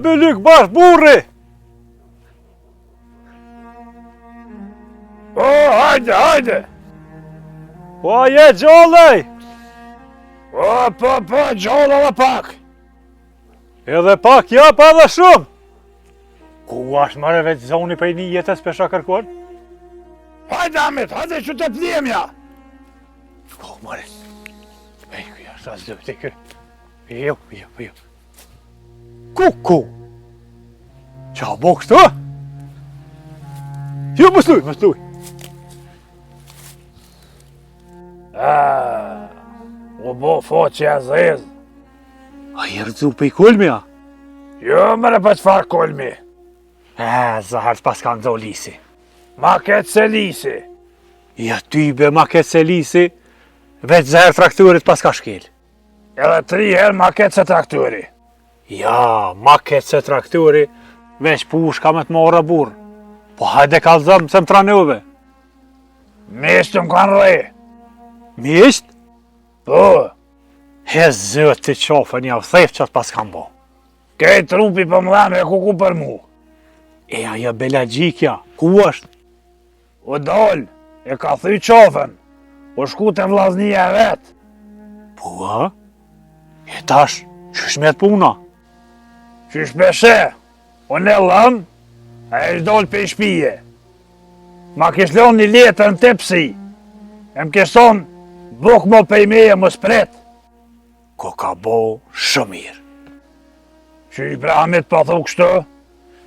Bylyk bash burri! O, hajde! Po je gjollej! O, po, gjolla dhe pak! Edhe pak jap edhe shumë! Ku ashtë mare veç zoni për një jetës pesha kërkon? Hajde, Amit, hajde që të plijemja! Ko, mare. Ej, kuja, sa zdo të kërë. Jo. Ku? Qa bo kështu? Jo, më sluj. U bo foqja zez. A i rëzu për i kulmi, a? Jo, mëre për qfar kulmi. Zahart pas ka ndzo lisi. Ma ketë se lisi. Ja ty be ma ketë se lisi, veç zahar trakturit pas ka shkel. Edhe 3 herë ma ketë se trakturi. Ja, ma ketë se trakturi, veç push ka me të mora burë. Po hajde kalzëm se më tranove. Mishtë më kanë rej. Misht? Po, He zët të qofën ja thef që atë pas kam bo. kej trupi për më dhanë e kuku për mu. E aja bela gjikja, ku është? O dol, e ka thy qofën. O shku të vllaznia e vetë. Po, a? E tash, qysh me të puna? Qysh peshe, o ne lëm, a e shdol për i shpije. Ma kish lon një letër në tepsi. E më kish thonë, buk mo për i meje më spret. Ko ka bo shumë mirë. Qysh Bramit po thu kështu,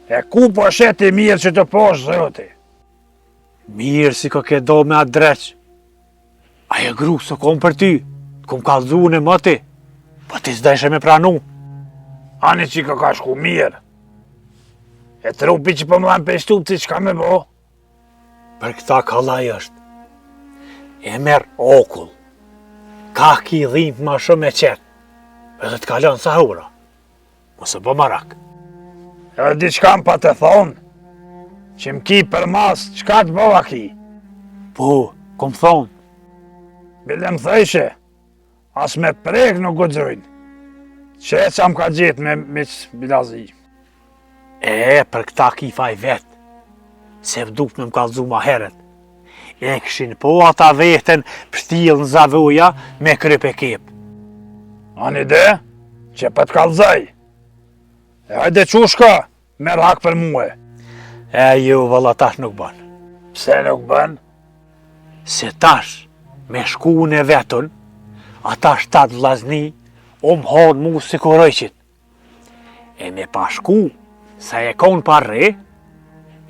e ku po sheti mirë që të posh zoti. Mirë si ko ke do me atë dreq. Aja gru, së kom për ty, kom kalzu në më ti. Po ti s'dajshe me pranu. Ani që ka shku mirë. E trupi që po më dhanë për shtup që ka me bo. Për këta kallaj është. E merë okull. Ka ki dhimt ma shumë e qetë. Edhe të kalon sa hura. Mosë bë marak. Edhe diçka më pa të thonë, që më ki për mas, qka të bëva ki? Po, kom thonë. Bile më thejshe, as me prek nuk guxojnë. Që e qa më ka gjetë me miqë bilazi. Për këta ki faj vetë. Se vduk me më kalzu ma heret. E këshin po ata veten pështil në zavoja me kryp e kep. Ani ide, që për të kalzaj. E hajde qushka, merë hak për muhe. Jo, valla tash nuk ban. Pse nuk bën? Se tash, me shku në vetën, ata 7 vllazni, më hanë mu si korojqit. E me pa shku, sa e konë pa re,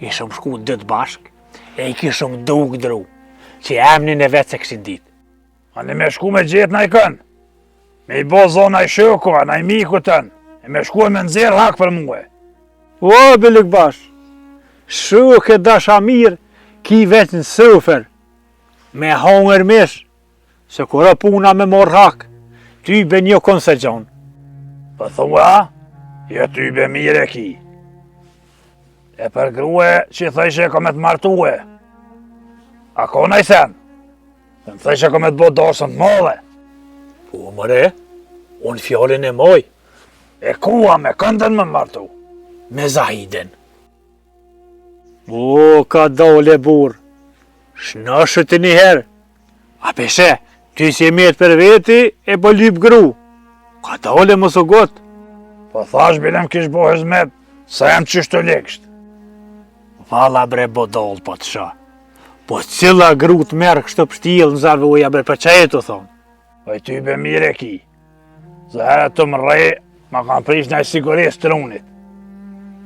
ishëm shku 2 bashk, e i kishëm duk dru, që emnin e vetë se këshin dit. Ani me shku me gjetë na i kënë. Me i bo zona i shoko, na i miku tënë. E me shku e me nëzirë hak për muhe. O, Bylyk bash, shuk e dasha mirë, ki vetë në sëfer, me hongër mish, se kura puna me mor hak, ty be një konë se gjonë. Po thua, jo ty be mire ki. E për grue që i thëjshe ko me të martue. A kona i sen? Të më thëjshe ko me të bo dorsën të molle. Po, mëre, unë fjallin e moj, E kua me këndën më martu. me Zahiden. O, ka dole burë, shnashët e njëherë. A peshe, ty si e metë për veti e po lyp gru. Ka dole më së gotë. Po thash bilem kish bo hëzmet, sa jam qyshtu lekisht. Valla bre bodol po të shë. Po cila gru të merë kështë pështil në zavoja bre për që e të thonë. Po i ty be mire ki. Zahera të më rej, ma kanë prish në i siguris të runit.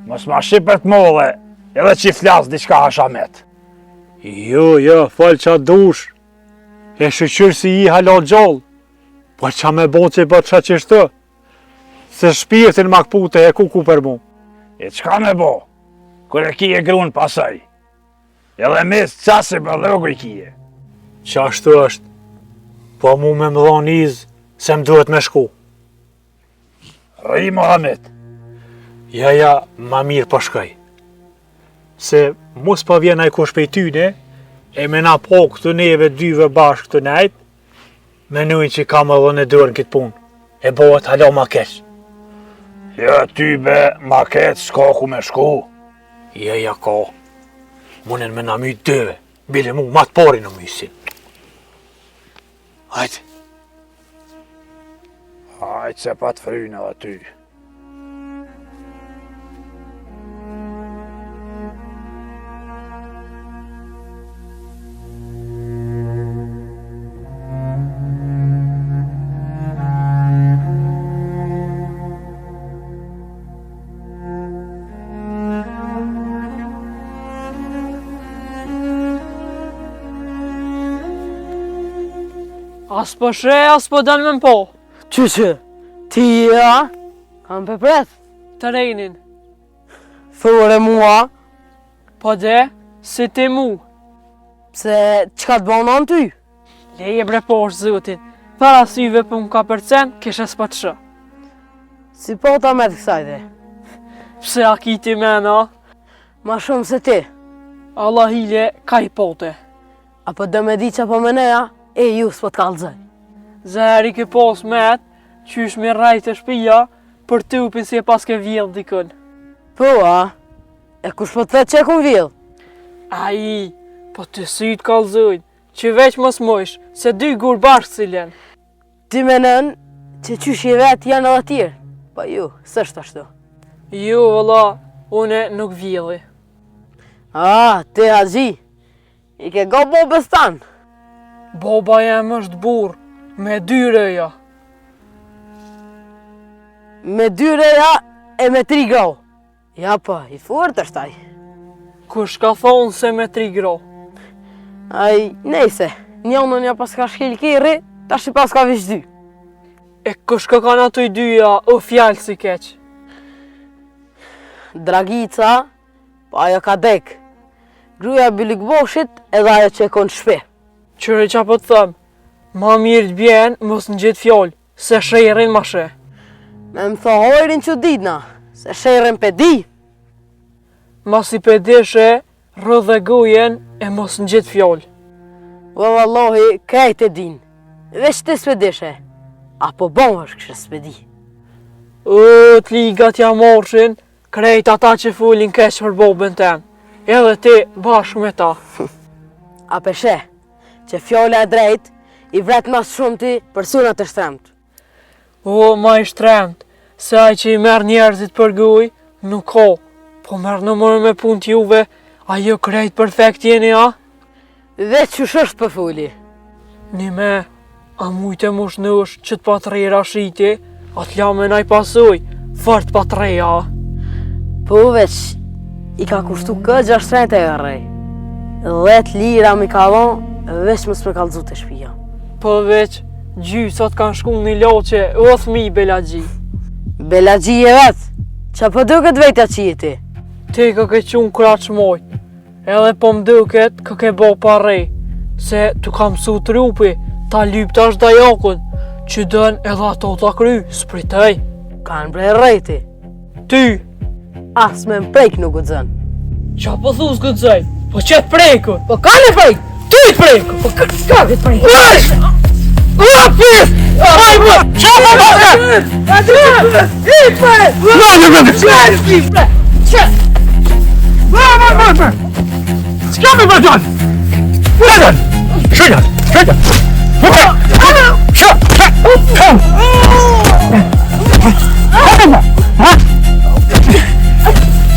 Mos ma shqipër të molle, edhe që i flasë diçka hashamet. Jo, falë qa dush. E shqyqyrë si i halo gjollë. Po qa me bo që i bët qa qishtë? Se shpirtin ma këpute e ku për mu. E qka me bo? Kër e ki e grunë pasaj. Edhe mis qasi për logu i kije. Qashtu është. Po mu me më dhonë izë se më duhet me shku. Rri Mohamed. Ja, ma mirë po shkoj. Se mos pa vjen ai kush pej tyne, e me na po këtu neve dyve bashkë të nejt, menujnë që kam edhe në dorën këtë punë, e bëhet halo ma keq. Ja ty be, maket s'ka ku me shku. Ja ka. Munen me na myt dëve. Bile mu, ma të pari në mysin. Hajde. Hajtë se pa të frynë edhe ty. As po shre, as po dal me m'po. Qyqë, ti ja, kam për pret. Të rejnin. Thore mua, Po de, si ti mu. pse qka të bëna në ty? Leje bre poshtë zotin. Para syve për m'ka përcen, kishe s'pa të shë. Si po ta me të kësajde? Pse a kiti mena, Ma shumë se ti. Allah hile ka i pote. Apo dë me di që po me neja, e ju s'po të kalëzën. Zaheri ke pos met, qysh me rajt e shpija, për tupin si e pas ke vjell dikën. Po, a? E kush po të vetë që e kun vjell? Ai, po të syt kalzojnë, që veç mos mojsh, se dy gur bashkë silen. Ti menën që qysh i vetë janë edhe tjerë. Po ju, s'është ashtu. Jo, valla, une nuk vjelli. A, ti haxhi, i ke go bobës tanë. Boba jem është burë, me 2 rëja. Me 2 reja e me 3 grau. Ja po, i furt është aj. Kush ka thonë se me 3 gro? Aj, nejse, njënën ja pas ka shkel kiri, tash i pas ka vish 2. E kush ka kanë ato i dyja, o fjallë si keq. Dragica, po ajo ka dek. Gruja Bilik Boshit edhe ajo që e konë shpe. Qëre qa po të thëmë, ma mirë të bjenë, mos në gjithë fjallë, se shëjrin ma shë. Me më tho hojrin që ditna, se shërën pe di. Mas i pedeshe, rë dhe gojen, e mos në gjithë fjallë. Vë vallohi, krejt e din. Veç të spedishe. Apo bon është kështë spedi. O, të ligat ja morshin, krejt ata që fullin keq për bobën tem. Edhe ti bashkë me ta. A peshe, që fjolla e drejt, i vret mas shumë ti për sunat e shtremt. O, ma i shtremt, se aj që i merë njerëzit për guj, nuk ko, po merë në mërë me pun t'juve, ajo krejt perfekt jeni, a? Veç që shështë për fulli. Një me, a mujtë e mush nësh që t'pa të rejra shiti, a t'la me naj pasuj, fort pa të reja, a? Po veç, i ka kushtu këtë 6 e rej. 10 lira mi ka dhon, veç mës me kalëzu të shpija. Po veç, gjysat kanë shku një loqe, o thmi Belagji. Belagji e vetë, që po duket vetja që jeti. Ti ka ke qunë kraq moj, edhe po mduket ka ke bo pare, se tu ka mësu trupi, ta lyptash dajakun, që dën edhe ato ta kry, s'pritej. Kanë bre rejti, Ty, as me mprejk nuk u dzën. qa po thu s'gëdzej, po qëtë preku, Po ka në prejk, ty të preku, po ka këtë prejk. Rapis! Aj, më! Qa po më! S'ka me vërdan! Vërdan! Shëjdan! Shëjdan!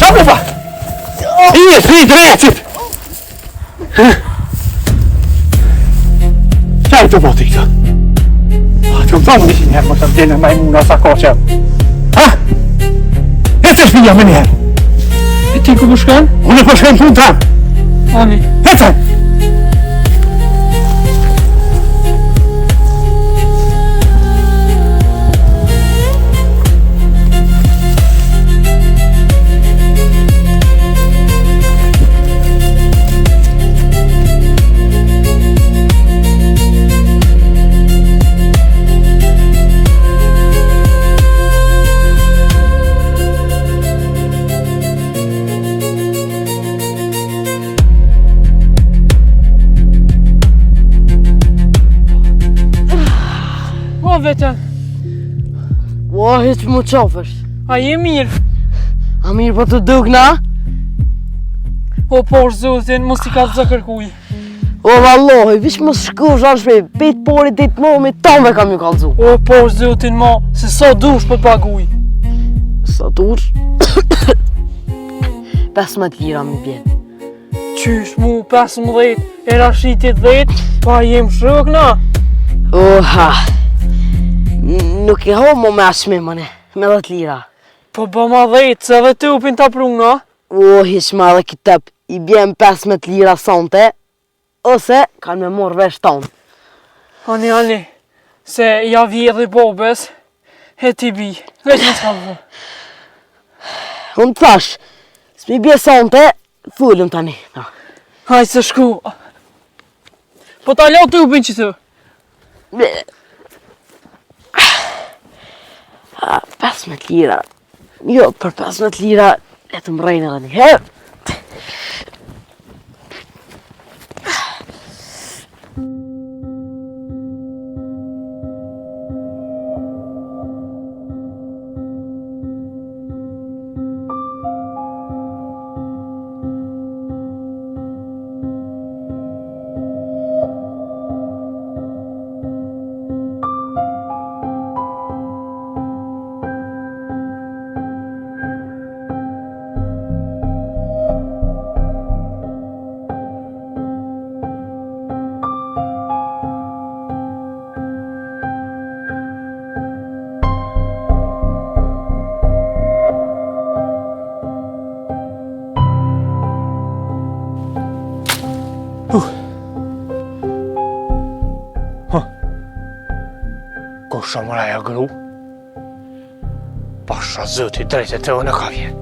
Qa me ba? I e sri drejtit! Qa e të boti këta? Që më thonë nishin herë, më të vdene majmuna sa ko që... Ha? E të shpija me njerë! E ti ku përshkan? Unë e përshkën punë tanë! Ani. Hecë! Po vetëm, O, hiq mu qafësh. A je mirë? A mirë po të dukna? O por zotin, mos i ka të kërkuj. O vallohi, vish mos shkush anë shpej, pet pori dit momi, tome kam ju kalzu. O por zotin ma, se sa dush po paguj. Sa dush? 15 lira mi bjen. Qysh mu 15, era shitit 10, pa jem shrëkna. Oha, nuk e ho mo me ashme mëne, me 10 lira. Po ba ma 10, se dhe ty upin ta pruna. O, hish ma dhe kitëp, i bjen 15 lira sonte, ose kanë me morë vesh tonë. Ani, se ja vjedhi bobes, e ti bi, veç në të vë. Unë të thash, s'mi bje sonte, thullëm tani. No. Haj se shku. Po ta lo ty upin që të. 15 lira. Jo, për 15 lira, e të mrejnë edhe një herë. Ko shëmëraja gru? Pasha zëti drejtë të në ka vjen.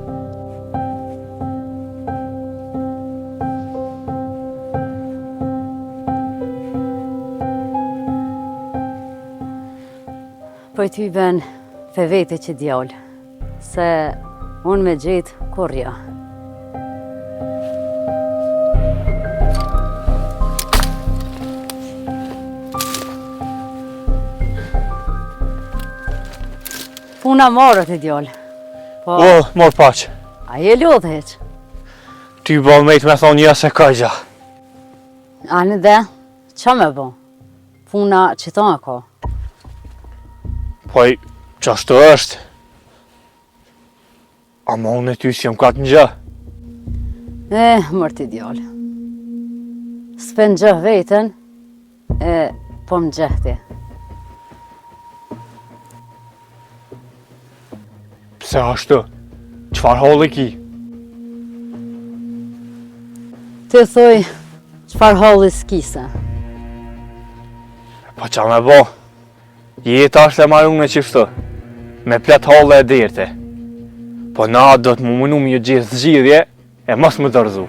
Po i ty ben fe vete që djallë, se unë me gjetë kurja. Puna marët e djallë. Po, O, mor paq. a je lodhë heq? Ty bol mejt me thonë ja se kajgja. Ani dhe, qa me bo? Puna që ta e ka. Poj, qashtu është. Ama unë e ty si jam katë në gjë. Mërti djallë. S'pen gjëh vetën, po më gjehti. Pse ashtu? Qfar halli ki? Ti thoj, qfar halli s'kise? Po qa me bo? Jeta është e marrë me qiftu. Me plet halle e dirti. Po na do të më mënu më gjithë zgjidhje e mos më dërzu.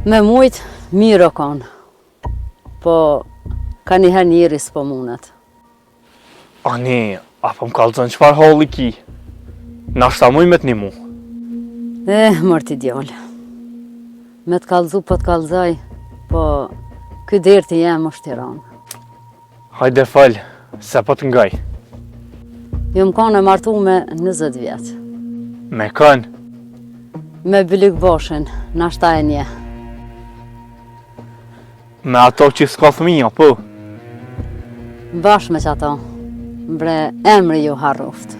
Me mujt, mirë o kanë. Po, ka njëherë njëri s'po munet. Ani, apo më kalëzën qfar halli ki? Na shta muj me t'ni mu. Mërti djallë. Me t'kallzu po t'kallzaj, po ky derti jem është Tiranë. Hajde fal, se po t'ngaj. Jo më kanë e martu me 20 vjetë. Me kën, Me Bylik Boshin, nashta e nje. me ato që s'ka fëmija, po. Bash me qato, bre emri ju harruft.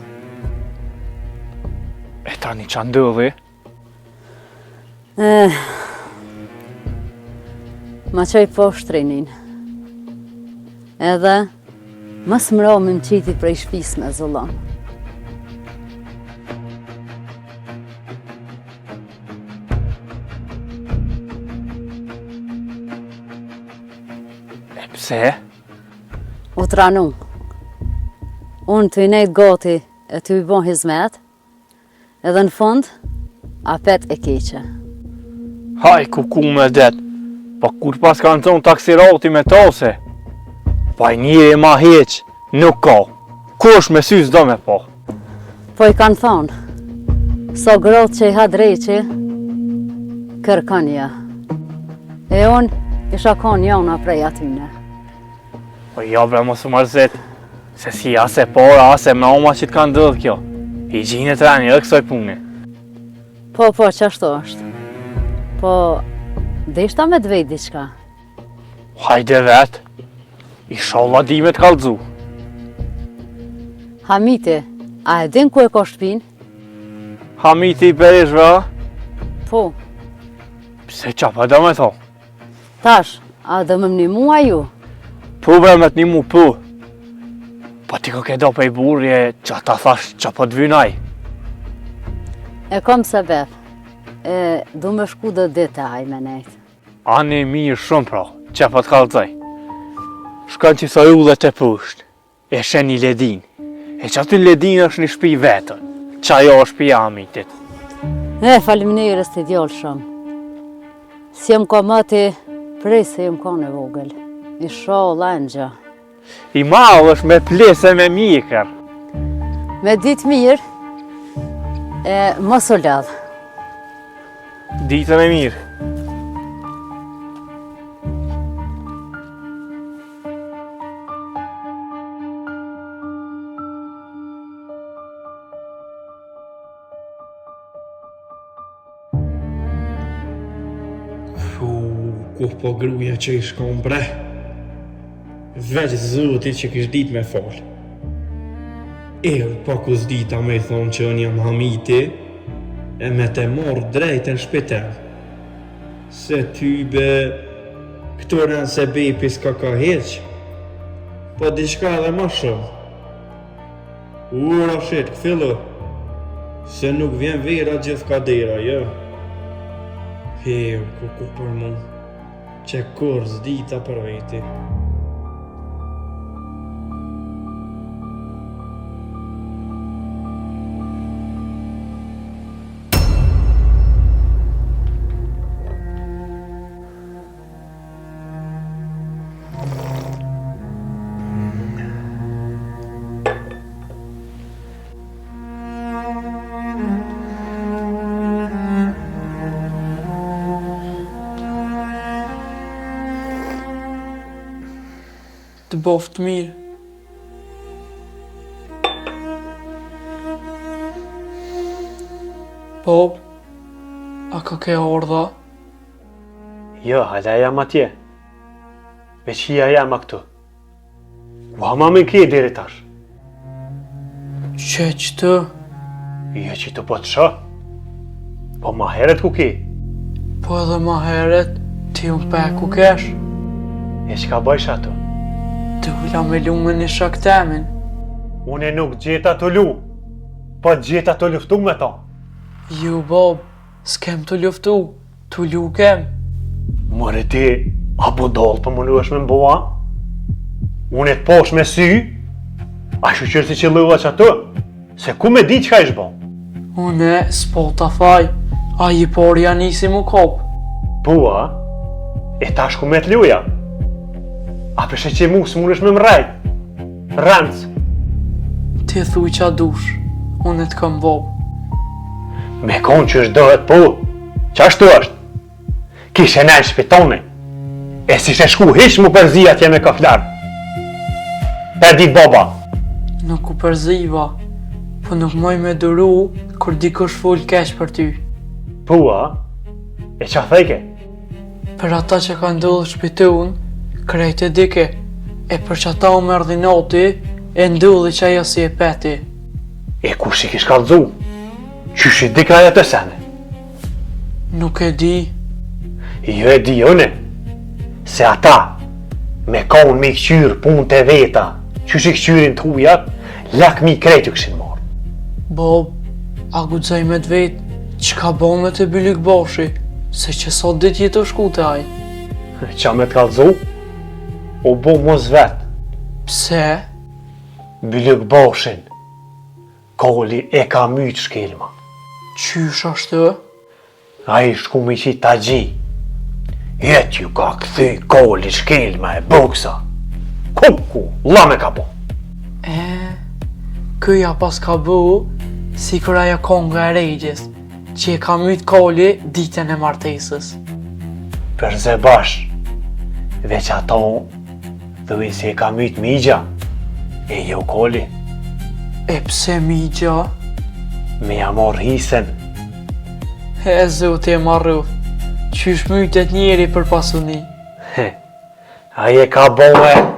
E tani qa ndodhi? Ma qoj poshtërinin. Edhe, mës mro më qiti prej shpis me zullon. E pse? U tranu. Unë të i nejtë gati e të i bon hizmet, edhe në fund, apet e keqe. Haj, ku me det. Po kur pas ka në tonë taksirati me tose. Pa i njëri ma heq, nuk ka. Kush me sy s'do me po. Po i kanë thonë, so grot që i ha dreqi, kërkanja. E unë isha konë jona prej atyne. Po ja bre mos u marzet. Se si ase para, ase me oma që t'ka ndodhë kjo. I gjinë të rani, edhe kësoj pune. Po, qashtu është. Po, deshta me dvejt diçka. Hajde vetë, inshallah di me të kallëzu. Hamiti, a e din ku e ka shtëpin? Hamiti i Berishve, a? Po, Pse qapa do me tho? tash, a dhe më mnimu a ju? Po bre me t'nimu po. Po ti ko ke do pej burje që ta thash që po t'vynaj. E kom sebef. E du me shku dhe dite aj me nejt. Ani mirë shumë pra, që po t'kallëzaj. Shkan që sa u dhe të pusht, e shen një ledin. E që aty ledin është një shpi vetën, që ajo është pi amitit. Faleminderit t'i djallë shumë. Si jem ka mati, prej se jem ka në vogël. Inshallah në gjë. I malë është me plese me mikër. Me ditë mirë, e mos u ledhë. Ditën e mirë. Ku po gruja që i shkon bre. Veç zoti që kish dit me fal. Pa ku s'dita me i thonë që unë jam Hamiti, e me te morë drejt në shpital. Se ty be, këtu rënë se bepi s'ka ka heq, po diçka edhe ma shumë. Ura shit, këfillu, se nuk vjen vera gjithë kadera, jo. Ku për mu, që kur s'dita për veti. Të boft mirë. Bob, a ka ke ardha? Jo, hala jam atje. Veqia jam a këtu. U hama me kje deri tash. Që të? Jo që të po të shë. Po ma heret ku ki. Po edhe ma heret, ti unë pe ku kesh. E që ka bëjsh ato? Të ula me lume një shaktemin. Une nuk gjeta të lu. Po gjeta të luftu me ta. Ju, Bob, s'kem të luftu. Të lu kem. Mëre ti, a budol për më luesh me mboa? Une të posh me sy, a shuqër si që lëva që ato, se ku me di qka ish bo? Une, s'po ta faj, a i por janë nisi mu kop. Pua, e tash ku me të luja? A përshë që mu s'munesh me mrejt? Rancë. Ti thuj qa dush, une të kam Bob. Me konë që është dohet po, që ashtu është? Kishe në shpitone, e si shë shku hish mu përzi atje me kaflarë. Per dit baba. Nuk u përziva, po nuk moj me duru kur dikush full keq për ty. Pua, e qa thejke? Për ata që ka ndodhë shpitun, krejt e dike, e për që ata u mërdi noti, e ndodhë që ajo si e peti. E kush i kish kallëzu? Qysh i dika aja të sene? Nuk e di, Jo e di une, se ata, me konë mi këqyrë punë të veta, qysh i këqyrin të hujat, lak mi krejt ju këshin morë. Bob, a gudzaj me të vetë, që ka bo me të Bylyk Boshi, se që sot dit jetë shku të aj. Qa me të kallëzu? O bo mos vetë, Pse? Bylyk Boshin, Koli e ka mytë shkelma. Qysh ashtë? A i shku me qi ta gji. Jet ju ka këthy Koli shkelma e buksa. Ku, la me ka bo. Këja pas ka bu, si kër ajo konga e regjës, që e ka mytë Koli ditën e martesës. Përze bash, veç ato, dhuj se e ka mytë migja, e jo Koli. E pse migja? me ja marr hisen. E zote e marru, qysh mytet njeri për pasuni. Aje ka bohe